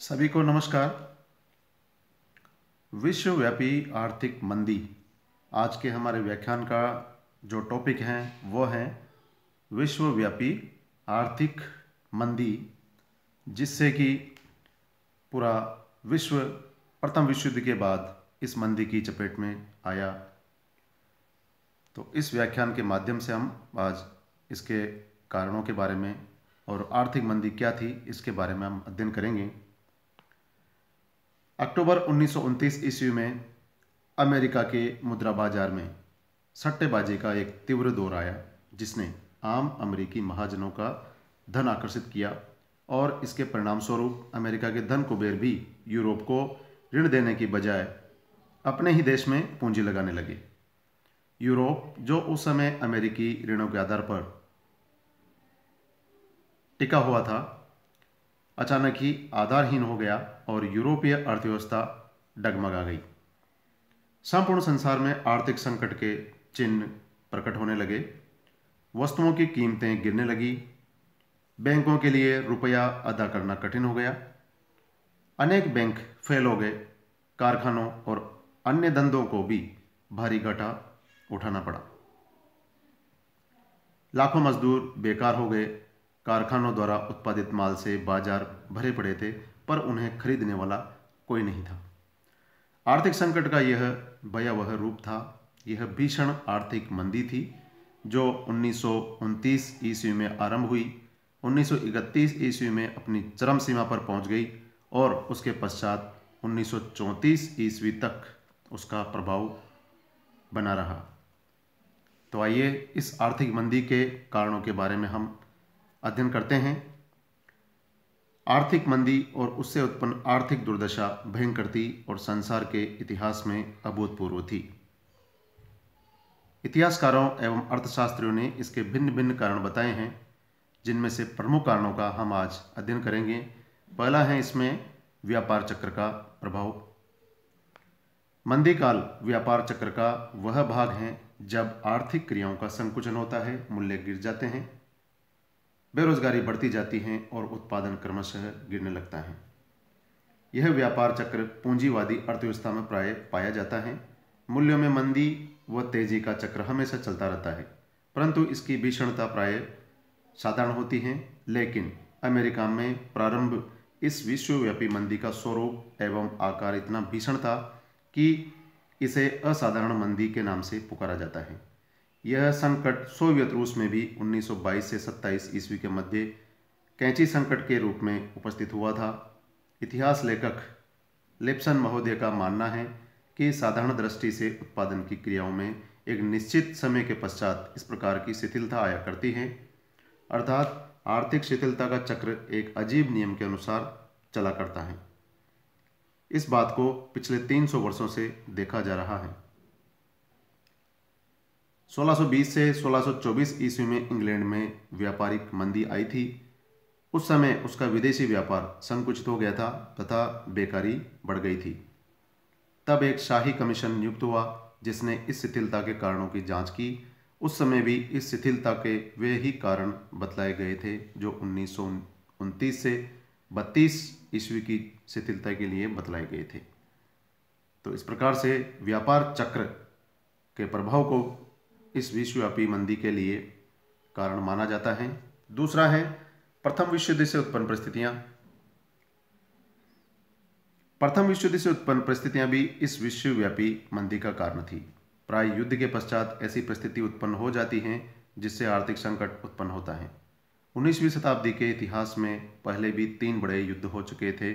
सभी को नमस्कार। विश्वव्यापी आर्थिक मंदी आज के हमारे व्याख्यान का जो टॉपिक है वो है विश्वव्यापी आर्थिक मंदी, जिससे कि पूरा विश्व प्रथम विश्व युद्ध के बाद इस मंदी की चपेट में आया। तो इस व्याख्यान के माध्यम से हम आज इसके कारणों के बारे में और आर्थिक मंदी क्या थी इसके बारे में हम अध्ययन करेंगे। अक्टूबर 1929 ईस्वी में अमेरिका के मुद्रा बाजार में सट्टेबाजी का एक तीव्र दौर आया, जिसने आम अमेरिकी महाजनों का धन आकर्षित किया और इसके परिणाम स्वरूप अमेरिका के धन कुबेर भी यूरोप को ऋण देने की बजाय अपने ही देश में पूंजी लगाने लगे। यूरोप, जो उस समय अमेरिकी ऋणों के आधार पर टिका हुआ था, अचानक ही आधारहीन हो गया और यूरोपीय अर्थव्यवस्था डगमगा गई। संपूर्ण संसार में आर्थिक संकट के चिन्ह प्रकट होने लगे। वस्तुओं की कीमतें गिरने लगी। बैंकों के लिए रुपया अदा करना कठिन हो गया। अनेक बैंक फेल हो गए। कारखानों और अन्य धंधों को भी भारी घाटा उठाना पड़ा। लाखों मजदूर बेकार हो गए। कारखानों द्वारा उत्पादित माल से बाजार भरे पड़े थे, पर उन्हें खरीदने वाला कोई नहीं था। आर्थिक संकट का यह भयावह रूप था। यह भीषण आर्थिक मंदी थी जो 1929 ईस्वी में आरंभ हुई, 1931 ईस्वी में अपनी चरम सीमा पर पहुंच गई और उसके पश्चात 1934 ईस्वी तक उसका प्रभाव बना रहा। तो आइए इस आर्थिक मंदी के कारणों के बारे में हम अध्ययन करते हैं। आर्थिक मंदी और उससे उत्पन्न आर्थिक दुर्दशा भयंकर थी और संसार के इतिहास में अभूतपूर्व थी। इतिहासकारों एवं अर्थशास्त्रियों ने इसके भिन्न भिन्न कारण बताए हैं, जिनमें से प्रमुख कारणों का हम आज अध्ययन करेंगे। पहला है इसमें व्यापार चक्र का प्रभाव। मंदी काल व्यापार चक्र का वह भाग है जब आर्थिक क्रियाओं का संकुचन होता है, मूल्य गिर जाते हैं, बेरोजगारी बढ़ती जाती है और उत्पादन क्रमशः गिरने लगता है। यह व्यापार चक्र पूंजीवादी अर्थव्यवस्था में प्राय पाया जाता है। मूल्यों में मंदी व तेजी का चक्र हमेशा चलता रहता है, परंतु इसकी भीषणता प्राय साधारण होती है। लेकिन अमेरिका में प्रारंभ इस विश्वव्यापी मंदी का स्वरूप एवं आकार इतना भीषण था कि इसे असाधारण मंदी के नाम से पुकारा जाता है। यह संकट सोवियत रूस में भी 1922 से 27 ईस्वी के मध्य कैंची संकट के रूप में उपस्थित हुआ था। इतिहास लेखक लिप्सन महोदय का मानना है कि साधारण दृष्टि से उत्पादन की क्रियाओं में एक निश्चित समय के पश्चात इस प्रकार की शिथिलता आया करती है, अर्थात आर्थिक शिथिलता का चक्र एक अजीब नियम के अनुसार चला करता है। इस बात को पिछले 300 वर्षों से देखा जा रहा है। 1620 से 1624 ईस्वी में इंग्लैंड में व्यापारिक मंदी आई थी। उस समय उसका विदेशी व्यापार संकुचित हो गया था तथा बेकारी बढ़ गई थी। तब एक शाही कमीशन नियुक्त हुआ जिसने इस शिथिलता के कारणों की जांच की। उस समय भी इस शिथिलता के वे ही कारण बतलाए गए थे जो 1929 से 32 ईस्वी की शिथिलता के लिए बतलाए गए थे। तो इस प्रकार से व्यापार चक्र के प्रभाव को इस विश्वव्यापी मंदी के लिए कारण माना जाता है। दूसरा है प्रथम विश्व युद्ध से उत्पन्न परिस्थितियां। प्रथम विश्व युद्ध से उत्पन्न परिस्थितियां भी इस विश्वव्यापी मंदी का कारण थी। प्राय युद्ध के पश्चात ऐसी परिस्थिति उत्पन्न हो जाती हैं जिससे आर्थिक संकट उत्पन्न होता है। 19वीं शताब्दी के इतिहास में पहले भी 3 बड़े युद्ध हो चुके थे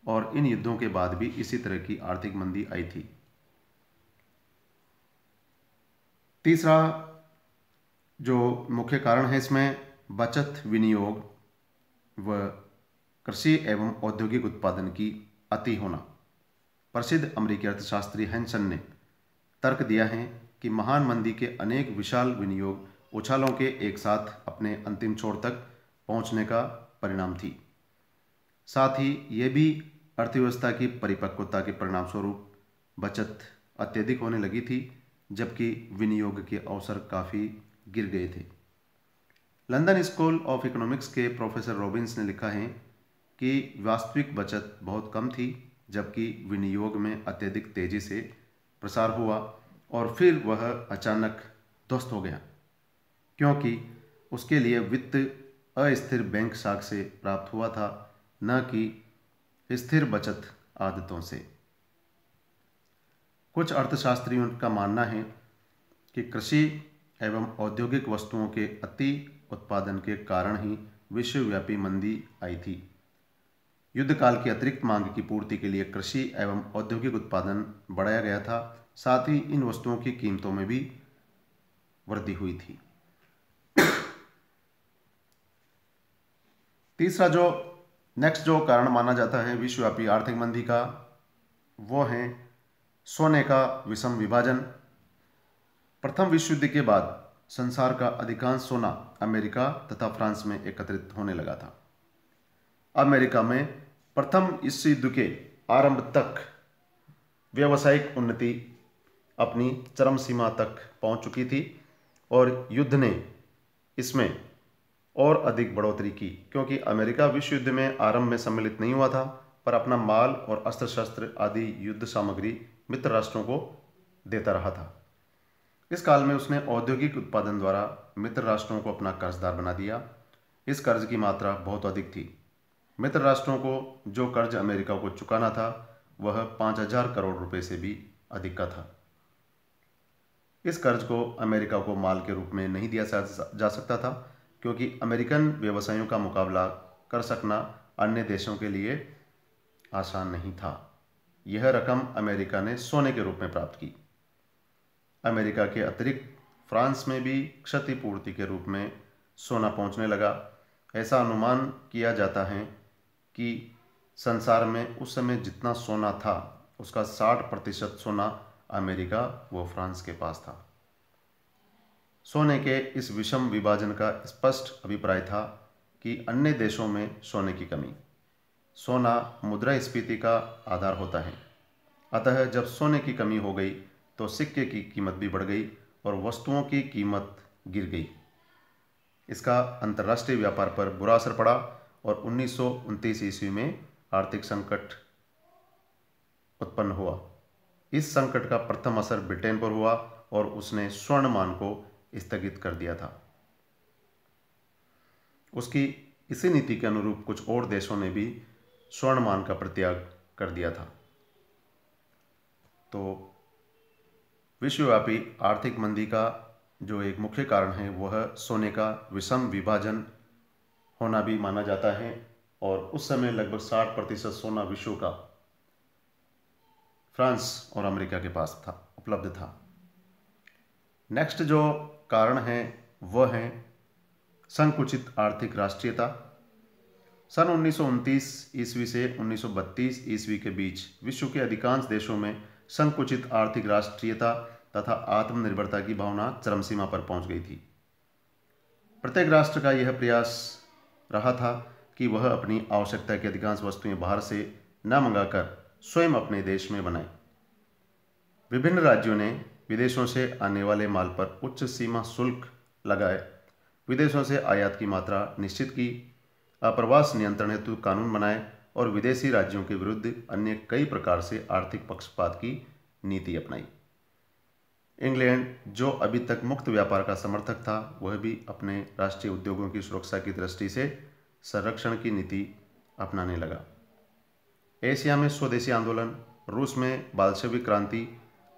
और इन युद्धों के बाद भी इसी तरह की आर्थिक मंदी आई थी। तीसरा जो मुख्य कारण है इसमें बचत, विनियोग व कृषि एवं औद्योगिक उत्पादन की अति होना। प्रसिद्ध अमेरिकी अर्थशास्त्री हैंसन ने तर्क दिया है कि महान मंदी के अनेक विशाल विनियोग उछालों के एक साथ अपने अंतिम छोर तक पहुंचने का परिणाम थी। साथ ही ये भी अर्थव्यवस्था की परिपक्वता के परिणाम स्वरूप बचत अत्यधिक होने लगी थी, जबकि विनियोग के अवसर काफ़ी गिर गए थे। लंदन स्कूल ऑफ इकोनॉमिक्स के प्रोफेसर रॉबिन्स ने लिखा है कि वास्तविक बचत बहुत कम थी, जबकि विनियोग में अत्यधिक तेजी से प्रसार हुआ और फिर वह अचानक ध्वस्त हो गया, क्योंकि उसके लिए वित्त अस्थिर बैंक शाख से प्राप्त हुआ था, न कि स्थिर बचत आदतों से। कुछ अर्थशास्त्रियों का मानना है कि कृषि एवं औद्योगिक वस्तुओं के अति उत्पादन के कारण ही विश्वव्यापी मंदी आई थी। युद्ध काल की अतिरिक्त मांग की पूर्ति के लिए कृषि एवं औद्योगिक उत्पादन बढ़ाया गया था, साथ ही इन वस्तुओं की कीमतों में भी वृद्धि हुई थी। तीसरा नेक्स्ट जो कारण माना जाता है विश्वव्यापी आर्थिक मंदी का, वो है सोने का विषम विभाजन। प्रथम विश्व युद्ध के बाद संसार का अधिकांश सोना अमेरिका तथा फ्रांस में एकत्रित होने लगा था। अमेरिका में प्रथम विश्व युद्ध के आरंभ तक व्यावसायिक उन्नति अपनी चरम सीमा तक पहुंच चुकी थी और युद्ध ने इसमें और अधिक बढ़ोतरी की, क्योंकि अमेरिका विश्व युद्ध में आरंभ में सम्मिलित नहीं हुआ था, पर अपना माल और अस्त्र शस्त्र आदि युद्ध सामग्री मित्र राष्ट्रों को देता रहा था। इस काल में उसने औद्योगिक उत्पादन द्वारा मित्र राष्ट्रों को अपना कर्जदार बना दिया। इस कर्ज की मात्रा बहुत अधिक थी। मित्र राष्ट्रों को जो कर्ज अमेरिका को चुकाना था वह 5,000 करोड़ रुपए से भी अधिक का था। इस कर्ज को अमेरिका को माल के रूप में नहीं दिया जा सकता था, क्योंकि अमेरिकन व्यवसायों का मुकाबला कर सकना अन्य देशों के लिए आसान नहीं था। यह रकम अमेरिका ने सोने के रूप में प्राप्त की। अमेरिका के अतिरिक्त फ्रांस में भी क्षतिपूर्ति के रूप में सोना पहुंचने लगा। ऐसा अनुमान किया जाता है कि संसार में उस समय जितना सोना था उसका 60% सोना अमेरिका व फ्रांस के पास था। सोने के इस विषम विभाजन का स्पष्ट अभिप्राय था कि अन्य देशों में सोने की कमी। सोना मुद्रास्फीति का आधार होता है, अतः जब सोने की कमी हो गई तो सिक्के की कीमत भी बढ़ गई और वस्तुओं की कीमत गिर गई। इसका अंतर्राष्ट्रीय व्यापार पर बुरा असर पड़ा और 1929 ईस्वी में आर्थिक संकट उत्पन्न हुआ। इस संकट का प्रथम असर ब्रिटेन पर हुआ और उसने स्वर्ण मान को स्थगित कर दिया था। उसकी इसी नीति के अनुरूप कुछ और देशों ने भी स्वर्ण मान का परित्याग कर दिया था। तो विश्वव्यापी आर्थिक मंदी का जो एक मुख्य कारण है वह सोने का विषम विभाजन होना भी माना जाता है, और उस समय लगभग 60% सोना विश्व का फ्रांस और अमेरिका के पास था, उपलब्ध था। नेक्स्ट जो कारण है वह है संकुचित आर्थिक राष्ट्रीयता। सन 1929 ईस्वी से 1932 ईस्वी के बीच विश्व के अधिकांश देशों में संकुचित आर्थिक राष्ट्रीयता तथा आत्मनिर्भरता की भावना चरम सीमा पर पहुंच गई थी। प्रत्येक राष्ट्र का यह प्रयास रहा था कि वह अपनी आवश्यकता की अधिकांश वस्तुएं बाहर से न मंगाकर स्वयं अपने देश में बनाए। विभिन्न राज्यों ने विदेशों से आने वाले माल पर उच्च सीमा शुल्क लगाए, विदेशों से आयात की मात्रा निश्चित की, आप्रवास नियंत्रण हेतु कानून बनाए और विदेशी राज्यों के विरुद्ध अन्य कई प्रकार से आर्थिक पक्षपात की नीति अपनाई। इंग्लैंड, जो अभी तक मुक्त व्यापार का समर्थक था, वह भी अपने राष्ट्रीय उद्योगों की सुरक्षा की दृष्टि से संरक्षण की नीति अपनाने लगा। एशिया में स्वदेशी आंदोलन, रूस में बाल्शेविक क्रांति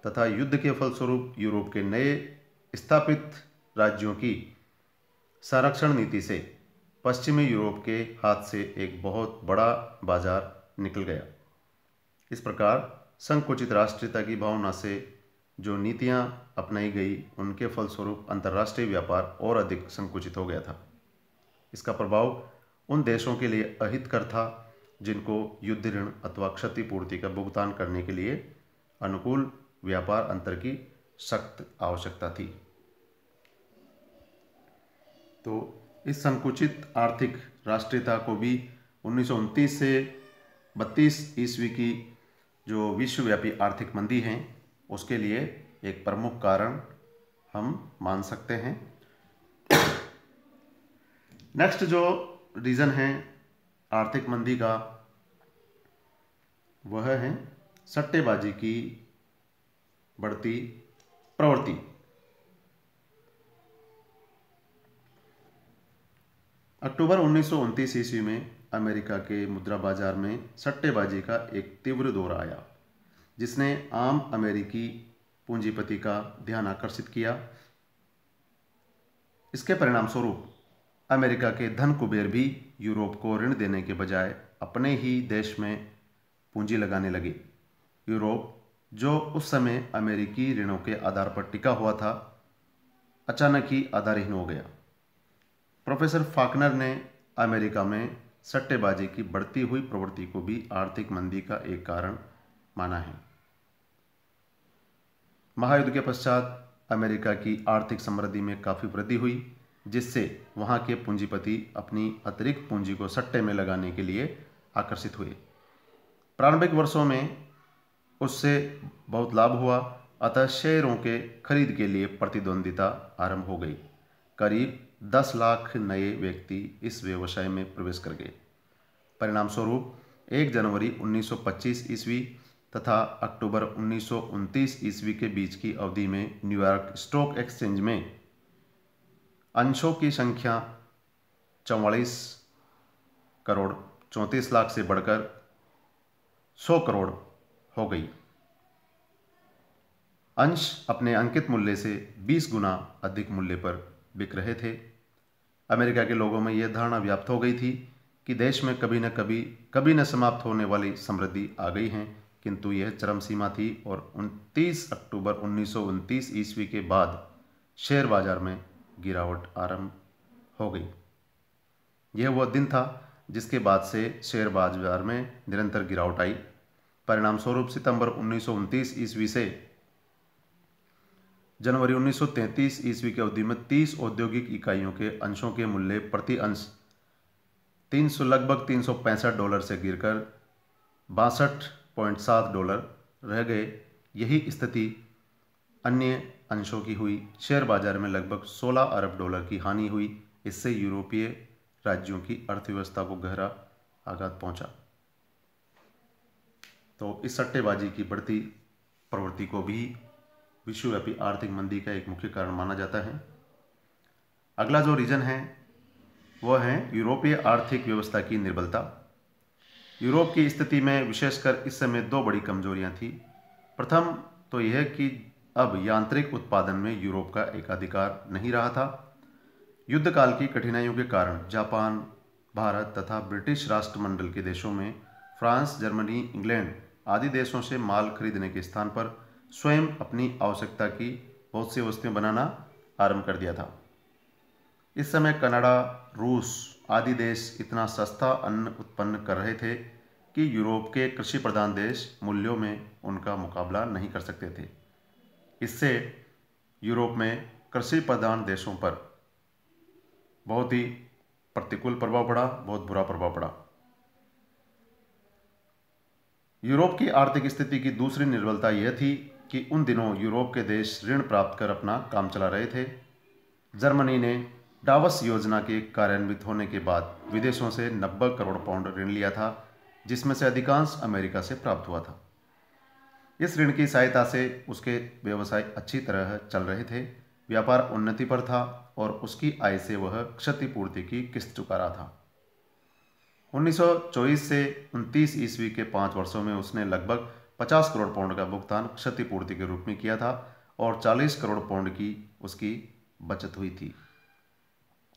तथा युद्ध के फलस्वरूप यूरोप के नए स्थापित राज्यों की संरक्षण नीति से पश्चिमी यूरोप के हाथ से एक बहुत बड़ा बाजार निकल गया। इस प्रकार संकुचित राष्ट्रीयता की भावना से जो नीतियां अपनाई गई उनके फलस्वरूप अंतर्राष्ट्रीय व्यापार और अधिक संकुचित हो गया था। इसका प्रभाव उन देशों के लिए अहितकर था जिनको युद्ध ऋण अथवा क्षतिपूर्ति का भुगतान करने के लिए अनुकूल व्यापार अंतर की सख्त आवश्यकता थी। तो इस संकुचित आर्थिक राष्ट्रीयता को भी 1929 से 32 ईस्वी की जो विश्वव्यापी आर्थिक मंदी है उसके लिए एक प्रमुख कारण हम मान सकते हैं। नेक्स्ट जो रीज़न है आर्थिक मंदी का वह है सट्टेबाजी की बढ़ती प्रवृत्ति। अक्टूबर 1929 ईस्वी में अमेरिका के मुद्रा बाजार में सट्टेबाजी का एक तीव्र दौर आया, जिसने आम अमेरिकी पूंजीपति का ध्यान आकर्षित किया। इसके परिणाम स्वरूप अमेरिका के धन कुबेर भी यूरोप को ऋण देने के बजाय अपने ही देश में पूंजी लगाने लगे। यूरोप, जो उस समय अमेरिकी ऋणों के आधार पर टिका हुआ था, अचानक ही आधारहीन हो गया। प्रोफेसर फाकनर ने अमेरिका में सट्टेबाजी की बढ़ती हुई प्रवृत्ति को भी आर्थिक मंदी का एक कारण माना है। महायुद्ध के पश्चात अमेरिका की आर्थिक समृद्धि में काफ़ी वृद्धि हुई, जिससे वहां के पूंजीपति अपनी अतिरिक्त पूंजी को सट्टे में लगाने के लिए आकर्षित हुए। प्रारंभिक वर्षों में उससे बहुत लाभ हुआ, अतः शेयरों के खरीद के लिए प्रतिद्वंदिता आरंभ हो गई। करीब 10 लाख नए व्यक्ति इस व्यवसाय में प्रवेश कर गए। परिणाम स्वरूप 1 जनवरी 1925 ईस्वी तथा अक्टूबर 1929 ईस्वी के बीच की अवधि में न्यूयॉर्क स्टॉक एक्सचेंज में अंशों की संख्या 44 करोड़ 34 लाख से बढ़कर 100 करोड़ हो गई। अंश अपने अंकित मूल्य से 20 गुना अधिक मूल्य पर बिक रहे थे। अमेरिका के लोगों में यह धारणा व्याप्त हो गई थी कि देश में कभी न समाप्त होने वाली समृद्धि आ गई है, किंतु यह चरम सीमा थी और 29 अक्टूबर 1929 ईस्वी के बाद शेयर बाजार में गिरावट आरंभ हो गई। यह वह दिन था जिसके बाद से शेयर बाजार में निरंतर गिरावट आई। परिणाम स्वरूप सितंबर 1929 ईस्वी से जनवरी 1933 ईस्वी की अवधि में 30 औद्योगिक इकाइयों के अंशों के मूल्य प्रति अंश लगभग $365 से गिरकर $62.7 रह गए। यही स्थिति अन्य अंशों की हुई। शेयर बाजार में लगभग $16 अरब की हानि हुई। इससे यूरोपीय राज्यों की अर्थव्यवस्था को गहरा आघात पहुंचा। तो इस सट्टेबाजी की बढ़ती प्रवृत्ति को भी विश्वव्यापी आर्थिक मंदी का एक मुख्य कारण माना जाता है। अगला जो रीजन है वह है यूरोपीय आर्थिक व्यवस्था की निर्बलता। यूरोप की स्थिति में विशेषकर इस समय 2 बड़ी कमजोरियां थी। प्रथम तो यह कि अब यांत्रिक उत्पादन में यूरोप का एकाधिकार नहीं रहा था। युद्ध काल की कठिनाइयों के कारण जापान, भारत तथा ब्रिटिश राष्ट्रमंडल के देशों में फ्रांस, जर्मनी, इंग्लैंड आदि देशों से माल खरीदने के स्थान पर स्वयं अपनी आवश्यकता की बहुत सी वस्तुएं बनाना आरंभ कर दिया था। इस समय कनाडा, रूस आदि देश इतना सस्ता अन्न उत्पन्न कर रहे थे कि यूरोप के कृषि प्रधान देश मूल्यों में उनका मुकाबला नहीं कर सकते थे। इससे यूरोप में कृषि प्रधान देशों पर बहुत ही प्रतिकूल प्रभाव पड़ा, बहुत बुरा प्रभाव पड़ा। यूरोप की आर्थिक स्थिति की दूसरी निर्बलता यह थी कि उन दिनों यूरोप के देश ऋण प्राप्त कर अपना काम चला रहे थे। जर्मनी ने डावस योजना के कार्यान्वित होने के बाद विदेशों से 90 करोड़ पाउंड ऋण लिया था, जिसमें से अधिकांश अमेरिका से प्राप्त हुआ था। इस ऋण की सहायता से उसके व्यवसाय अच्छी तरह चल रहे थे, व्यापार उन्नति पर था और उसकी आय से वह क्षतिपूर्ति की किस्त चुका रहा था। 1924 से 29 ईस्वी के 5 वर्षों में उसने लगभग 50 करोड़ पाउंड का भुगतान क्षतिपूर्ति के रूप में किया था और 40 करोड़ पाउंड की उसकी बचत हुई थी।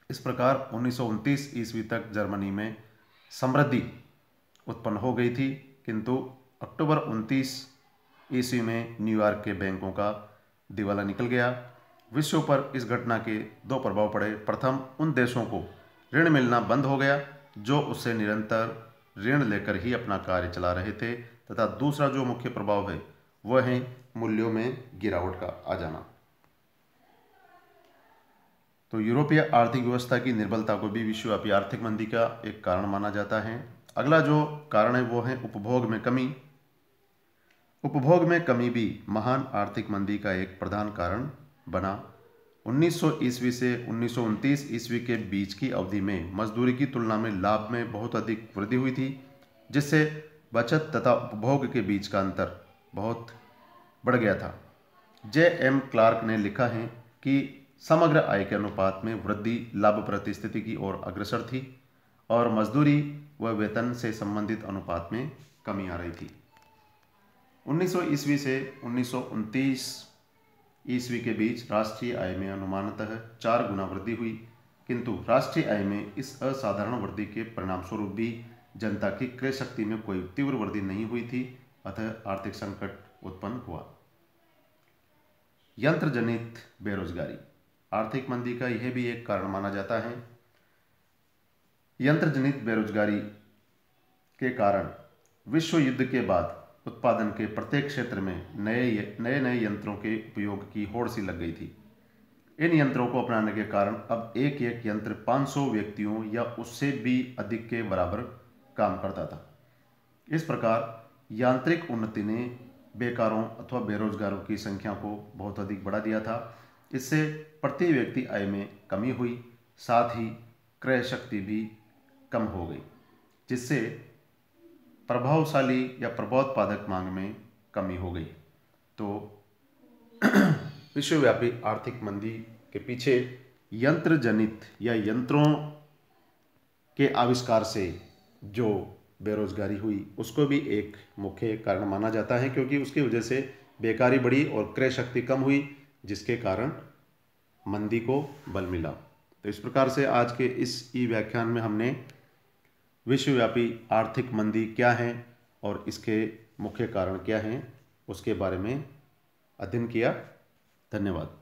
इस प्रकार 1929 ईस्वी तक जर्मनी में समृद्धि उत्पन्न हो गई थी, किंतु अक्टूबर 29 ईस्वी में न्यूयॉर्क के बैंकों का दिवाला निकल गया। विश्व पर इस घटना के 2 प्रभाव पड़े। प्रथम, उन देशों को ऋण मिलना बंद हो गया जो उससे निरंतर ऋण लेकर ही अपना कार्य चला रहे थे, तथा दूसरा जो मुख्य प्रभाव है वह है मूल्यों में गिरावट का आ जाना। तो यूरोपीय आर्थिक व्यवस्था की निर्बलता को भी विश्वव्यापी आर्थिक मंदी का एक कारण माना जाता है। अगला जो कारण है वो है उपभोग में कमी। उपभोग में कमी भी महान आर्थिक मंदी का एक प्रधान कारण बना। 1900 ईस्वी से 1929 ईस्वी के बीच की अवधि में मजदूरी की तुलना में लाभ में बहुत अधिक वृद्धि हुई थी, जिससे बचत तथा उपभोग के बीच का अंतर बहुत बढ़ गया था। J.M. क्लार्क ने लिखा है कि समग्र आय के अनुपात में वृद्धि लाभप्रद स्थिति की ओर अग्रसर थी और मजदूरी व वेतन से संबंधित अनुपात में कमी आ रही थी। 1900 ईस्वी से 1929 ईस्वी के बीच राष्ट्रीय आय में अनुमानतः 4 गुना वृद्धि हुई, किंतु राष्ट्रीय आय में इस असाधारण वृद्धि के परिणामस्वरूप भी जनता की क्रय शक्ति में कोई तीव्र वृद्धि नहीं हुई थी, अतः आर्थिक संकट उत्पन्न हुआ। यंत्र जनित बेरोजगारी, आर्थिक मंदी का यह भी एक कारण माना जाता है। यंत्र जनित बेरोजगारी के कारण विश्व युद्ध के बाद उत्पादन के प्रत्येक क्षेत्र में नए यंत्रों के उपयोग की होड़ सी लग गई थी। इन यंत्रों को अपनाने के कारण अब एक यंत्र 500 व्यक्तियों या उससे भी अधिक के बराबर काम करता था। इस प्रकार यांत्रिक उन्नति ने बेकारों अथवा बेरोजगारों की संख्या को बहुत अधिक बढ़ा दिया था। इससे प्रति व्यक्ति आय में कमी हुई, साथ ही क्रय शक्ति भी कम हो गई, जिससे प्रभावशाली या प्रभावोत्पादक मांग में कमी हो गई। तो विश्वव्यापी आर्थिक मंदी के पीछे यंत्र जनित या यंत्रों के आविष्कार से जो बेरोजगारी हुई उसको भी एक मुख्य कारण माना जाता है, क्योंकि उसकी वजह से बेकारी बढ़ी और क्रय शक्ति कम हुई, जिसके कारण मंदी को बल मिला। तो इस प्रकार से आज के इस ई व्याख्यान में हमने विश्वव्यापी आर्थिक मंदी क्या है और इसके मुख्य कारण क्या हैं उसके बारे में अध्ययन किया। धन्यवाद।